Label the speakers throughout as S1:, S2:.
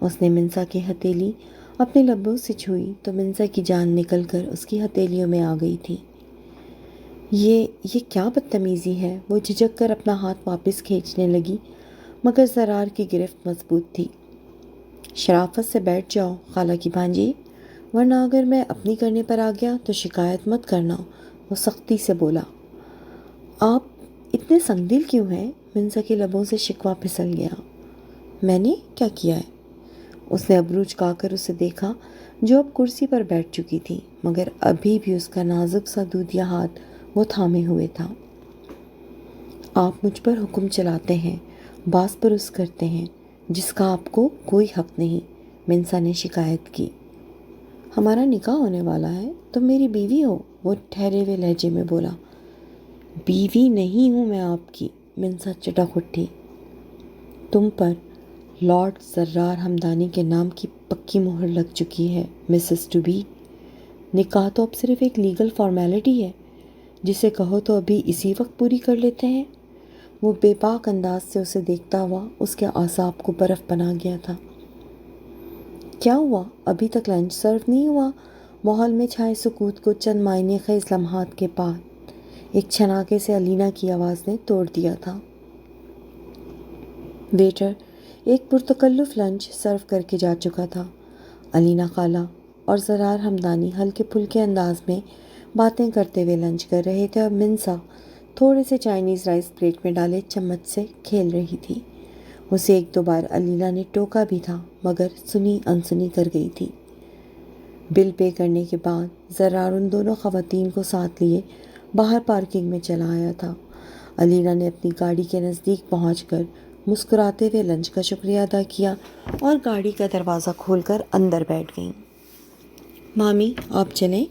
S1: اس نے منسا کی ہتھیلی اپنے لبوں سے چھوئی تو منسا کی جان نکل کر اس کی ہتھیلیوں میں آ گئی تھی۔ یہ کیا بدتمیزی ہے؟ وہ جھجک کر اپنا ہاتھ واپس کھینچنے لگی، مگر زرار کی گرفت مضبوط تھی۔ شرافت سے بیٹھ جاؤ خالہ کی بھانجی، ورنہ اگر میں اپنی کرنے پر آ گیا تو شکایت مت کرنا، وہ سختی سے بولا۔ آپ اتنے سنگ دل کیوں ہیں؟ منسا کے لبوں سے شکوہ پھسل گیا۔ میں نے کیا کیا ہے؟ اس نے ابرو جھکا کر اسے دیکھا جو اب کرسی پر بیٹھ چکی تھی، مگر ابھی بھی اس کا نازک سا دودھیا ہاتھ وہ تھامے ہوئے تھا۔ آپ مجھ پر حکم چلاتے ہیں، باز پرس کرتے ہیں، جس کا آپ کو کوئی حق نہیں، منسا نے شکایت کی۔ ہمارا نکاح ہونے والا ہے، تم میری بیوی ہو، وہ ٹھہرے ہوئے لہجے میں بولا۔ بیوی نہیں ہوں میں آپ کی، منسا چٹک اٹھی۔ تم پر لارڈ زرار ہمدانی کے نام کی پکی مہر لگ چکی ہے مسز ٹو بی۔ نکاح تو اب صرف ایک لیگل فارمیلٹی ہے، جسے کہو تو ابھی اسی وقت پوری کر لیتے ہیں۔ وہ بے باک انداز سے اسے دیکھتا ہوا اس کے اعصاب کو برف بنا گیا تھا۔ کیا ہوا؟ ابھی تک لنچ سرو نہیں ہوا؟ ماحول میں چھائے سکوت کو چند معنی خیز لمحات کے بعد ایک چھناکے سے الینا کی آواز نے توڑ دیا تھا۔ ویٹر ایک پرتکلف لنچ سرو کر کے جا چکا تھا۔ الینا خالہ اور زرار ہمدانی ہلکے پھلکے انداز میں باتیں کرتے ہوئے لنچ کر رہے تھے اور منسا تھوڑے سے چائنیز رائس پلیٹ میں ڈالے چمچ سے کھیل رہی تھی۔ اسے ایک دو بار الینا نے ٹوکا بھی تھا، مگر سنی انسنی کر گئی تھی۔ بل پے کرنے کے بعد زرار ان دونوں خواتین کو ساتھ لیے باہر پارکنگ میں چلا آیا تھا۔ الینا نے اپنی گاڑی کے نزدیک پہنچ کر مسکراتے ہوئے لنچ کا شکریہ ادا کیا اور گاڑی کا دروازہ کھول کر اندر بیٹھ گئیں۔ مامی آپ چلیں،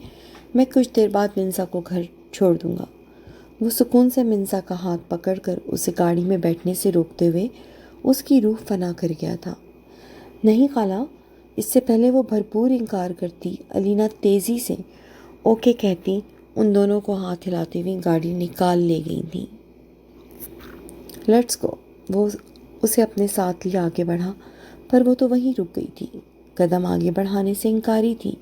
S1: میں کچھ دیر بعد منسا کو گھر چھوڑ دوں گا۔ وہ سکون سے منسا کا ہاتھ پکڑ کر اسے گاڑی میں بیٹھنے سے روکتے ہوئے اس کی روح فنا کر گیا تھا۔ نہیں خالہ، اس سے پہلے وہ بھرپور انکار کرتی، الینا تیزی سے اوکے کہتی ان دونوں کو ہاتھ ہلاتے ہوئے گاڑی نکال لے گئی تھی۔ لیٹس گو، وہ اسے اپنے ساتھ لے آگے بڑھا، پر وہ تو وہیں رک گئی تھی، قدم آگے بڑھانے سے انکاری تھی۔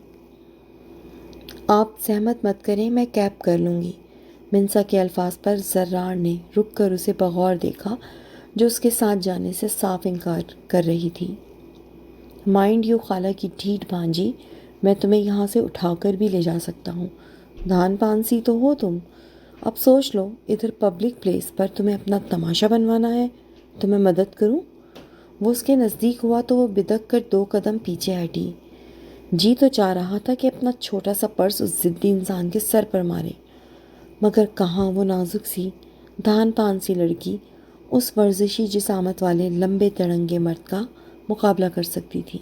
S1: آپ زحمت مت کریں، میں کیب کر لوں گی۔ منسا کے الفاظ پر زرار نے رک کر اسے بغور دیکھا، جو اس کے ساتھ جانے سے صاف انکار کر رہی تھی۔ مائنڈ یو خالہ کی ڈھیٹ بھانجی، میں تمہیں یہاں سے اٹھا کر بھی لے جا سکتا ہوں، دھان پانسی تو ہو تم۔ اب سوچ لو، ادھر پبلک پلیس پر تمہیں اپنا تماشا بنوانا ہے تو میں مدد کروں؟ وہ اس کے نزدیک ہوا تو وہ بدک کر 2 قدم پیچھے ہٹی۔ جی تو چاہ رہا تھا کہ اپنا چھوٹا سا پرس اس ضدی انسان کے سر پر مارے، مگر کہاں وہ نازک سی دھان پان سی لڑکی اس ورزشی جسامت والے لمبے تڑنگے مرد کا مقابلہ کر سکتی تھی۔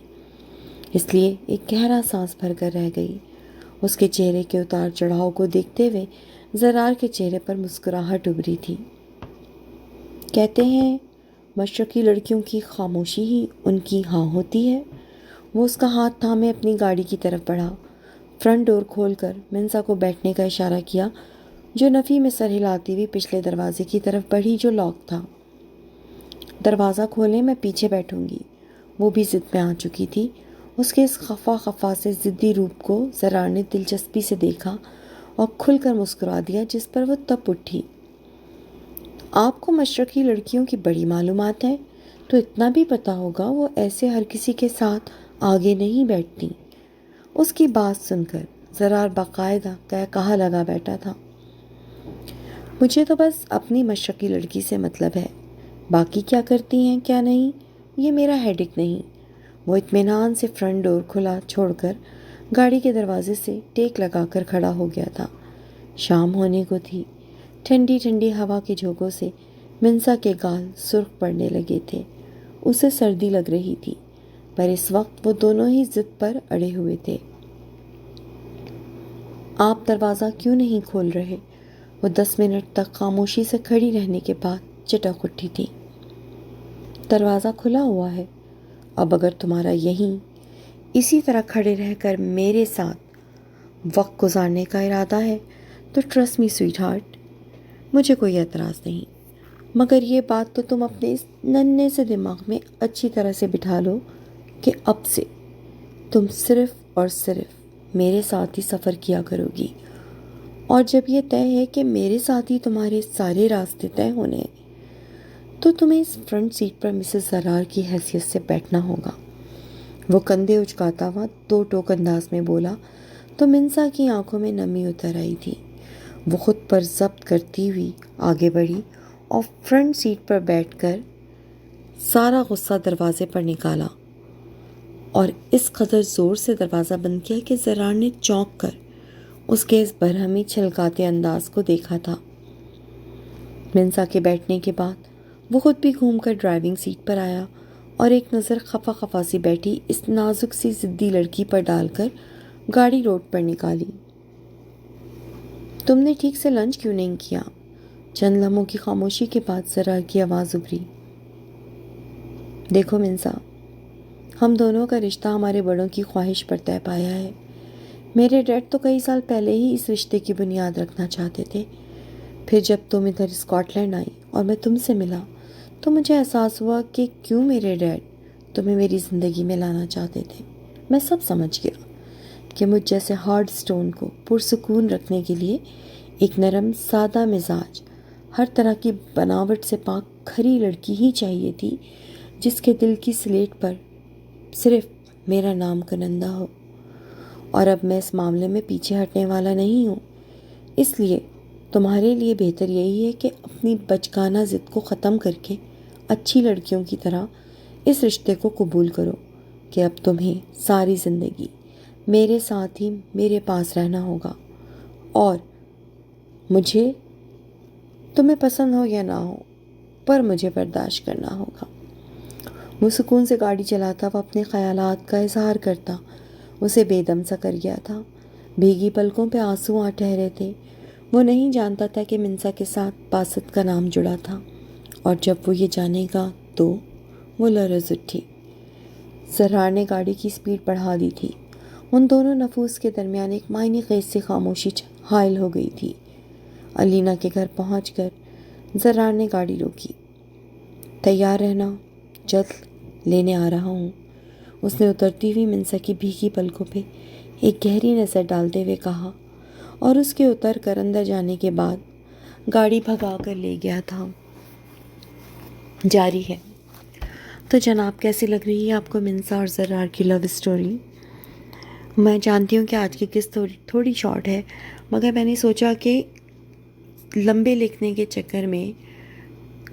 S1: اس لیے ایک گہرا سانس بھر کر رہ گئی۔ اس کے چہرے کے اتار چڑھاؤ کو دیکھتے ہوئے زرار کے چہرے پر مسکراہٹ ابھری تھی۔ کہتے ہیں مشرقی لڑکیوں کی خاموشی ہی ان کی ہاں ہوتی ہے۔ وہ اس کا ہاتھ تھامے اپنی گاڑی کی طرف بڑھا، فرنٹ ڈور کھول کر منسا کو بیٹھنے کا اشارہ کیا، جو نفی میں سر ہلاتی ہوئی پچھلے دروازے کی طرف بڑھی جو لاک تھا۔ دروازہ کھولیں، میں پیچھے بیٹھوں گی۔ وہ بھی ضد میں آ چکی تھی۔ اس کے اس خفا سے ضدی روپ کو زرار نے دلچسپی سے دیکھا اور کھل کر مسکرا دیا، جس پر وہ تپ اٹھی۔ آپ کو مشرقی لڑکیوں کی بڑی معلومات ہے، تو اتنا بھی پتہ ہوگا وہ ایسے ہر کسی کے ساتھ آگے نہیں بیٹھتی۔ اس کی بات سن کر زرار باقاعدہ کہا لگا بیٹھا تھا۔ مجھے تو بس اپنی مشرقی لڑکی سے مطلب ہے، باقی کیا کرتی ہیں کیا نہیں یہ میرا ہیڈک نہیں۔ وہ اطمینان سے فرنٹ ڈور کھلا چھوڑ کر گاڑی کے دروازے سے ٹیک لگا کر کھڑا ہو گیا تھا۔ شام ہونے کو تھی۔ ٹھنڈی ٹھنڈی ہوا کے جھونکوں سے منسا کے گال سرخ پڑنے لگے تھے۔ اسے سردی لگ رہی تھی، پر اس وقت وہ دونوں ہی ضد پر اڑے ہوئے تھے۔ آپ دروازہ کیوں نہیں کھول رہے؟ وہ 10 منٹ تک خاموشی سے کھڑی رہنے کے بعد چٹک اٹھی تھی۔ دروازہ کھلا ہوا ہے، اب اگر تمہارا یہیں اسی طرح کھڑے رہ کر میرے ساتھ وقت گزارنے کا ارادہ ہے تو ٹرسٹ می سویٹ ہارٹ، مجھے کوئی اعتراض نہیں، مگر یہ بات تو تم اپنے اس ننھے سے دماغ میں اچھی طرح سے بٹھا لو کہ اب سے تم صرف اور صرف میرے ساتھ ہی سفر کیا کرو گی، اور جب یہ طے ہے کہ میرے ساتھ ہی تمہارے سارے راستے طے ہونے ہیں تو تمہیں اس فرنٹ سیٹ پر مسز زرار کی حیثیت سے بیٹھنا ہوگا۔ وہ کندھے اچکاتا ہوا دو ٹوک انداز میں بولا تو منسا کی آنکھوں میں نمی اتر آئی تھی۔ وہ خود پر ضبط کرتی ہوئی آگے بڑھی اور فرنٹ سیٹ پر بیٹھ کر سارا غصہ دروازے پر نکالا اور اس قدر زور سے دروازہ بند کیا کہ زرار نے چونک کر اس کے اس برہمی چھلکاتے انداز کو دیکھا تھا۔ منسا کے بیٹھنے کے بعد وہ خود بھی گھوم کر ڈرائیونگ سیٹ پر آیا اور ایک نظر خفا خفا سی بیٹھی اس نازک سی ضدی لڑکی پر ڈال کر گاڑی روڈ پر نکالی۔ تم نے ٹھیک سے لنچ کیوں نہیں کیا؟ چند لمحوں کی خاموشی کے بعد زرار کی آواز ابھری۔ دیکھو منسا، ہم دونوں کا رشتہ ہمارے بڑوں کی خواہش پر طے پایا ہے۔ میرے ڈیڈ تو کئی سال پہلے ہی اس رشتے کی بنیاد رکھنا چاہتے تھے۔ پھر جب تم ادھر اسکاٹ لینڈ آئی اور میں تم سے ملا تو مجھے احساس ہوا کہ کیوں میرے ڈیڈ تمہیں میری زندگی میں لانا چاہتے تھے۔ میں سب سمجھ گیا کہ مجھ جیسے ہارڈ سٹون کو پرسکون رکھنے کے لیے ایک نرم سادہ مزاج، ہر طرح کی بناوٹ سے پاک کھری لڑکی ہی چاہیے تھی جس کے دل کی سلیٹ پر صرف میرا نام کنندہ ہو۔ اور اب میں اس معاملے میں پیچھے ہٹنے والا نہیں ہوں، اس لیے تمہارے لیے بہتر یہی ہے کہ اپنی بچگانہ ضد کو ختم کر کے اچھی لڑکیوں کی طرح اس رشتے کو قبول کرو کہ اب تمہیں ساری زندگی میرے ساتھ ہی میرے پاس رہنا ہوگا، اور مجھے تمہیں پسند ہو یا نہ ہو پر مجھے برداشت کرنا ہوگا۔ وہ سکون سے گاڑی چلاتا، وہ اپنے خیالات کا اظہار کرتا، اسے بے دم سا کر گیا تھا۔ بھیگی پلکوں پہ آنسو آ ٹھہرے تھے۔ وہ نہیں جانتا تھا کہ منسا کے ساتھ باسط کا نام جڑا تھا، اور جب وہ یہ جانے گا تو وہ لرز اٹھی۔ زرار نے گاڑی کی سپیڈ بڑھا دی تھی۔ ان دونوں نفوس کے درمیان ایک معنی خیز سی خاموشی حائل ہو گئی تھی۔ علینا کے گھر پہنچ کر زرار نے گاڑی روکی۔ تیار رہنا، جلد لینے آ رہا ہوں، اس نے اترتی ہوئی منسا کی بھیگی پلکوں پہ ایک گہری نظر ڈالتے ہوئے کہا، اور اس کے اتر کر اندر جانے کے بعد گاڑی بھگا کر لے گیا تھا۔ جاری ہے۔ تو جناب، کیسی لگ رہی ہے آپ کو منسا اور زرار کی لو اسٹوری؟ میں جانتی ہوں کہ آج کی قسط تھوڑی شارٹ ہے، مگر میں نے سوچا کہ لمبے لکھنے کے چکر میں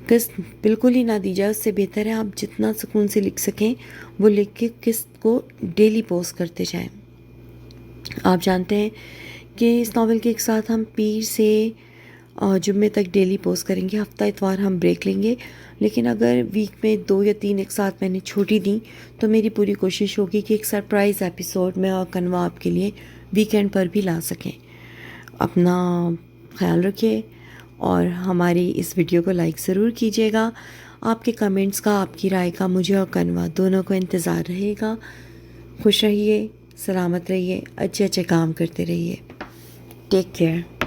S1: قسط بالکل ہی نہ دی جائے، اس سے بہتر ہے آپ جتنا سکون سے لکھ سکیں وہ لکھ کے قسط کو ڈیلی پوسٹ کرتے جائیں۔ آپ جانتے ہیں کہ اس ناول کے ایک ساتھ ہم پیر سے جمعے تک ڈیلی پوسٹ کریں گے، ہفتہ اتوار ہم بریک لیں گے، لیکن اگر ویک میں 2 یا 3 ایک ساتھ میں نے چھوٹی دیں تو میری پوری کوشش ہوگی کہ ایک سرپرائز ایپیسوڈ میں اور کنوا آپ کے لیے ویکینڈ پر بھی لا سکیں۔ اپنا خیال رکھیے اور ہماری اس ویڈیو کو لائک ضرور کیجیے گا۔ آپ کے کمنٹس کا، آپ کی رائے کا مجھے اور کنوا دونوں کو انتظار رہے گا۔ خوش رہیے، سلامت رہیے، اچھے اچھے کام کرتے رہیے۔ Take care.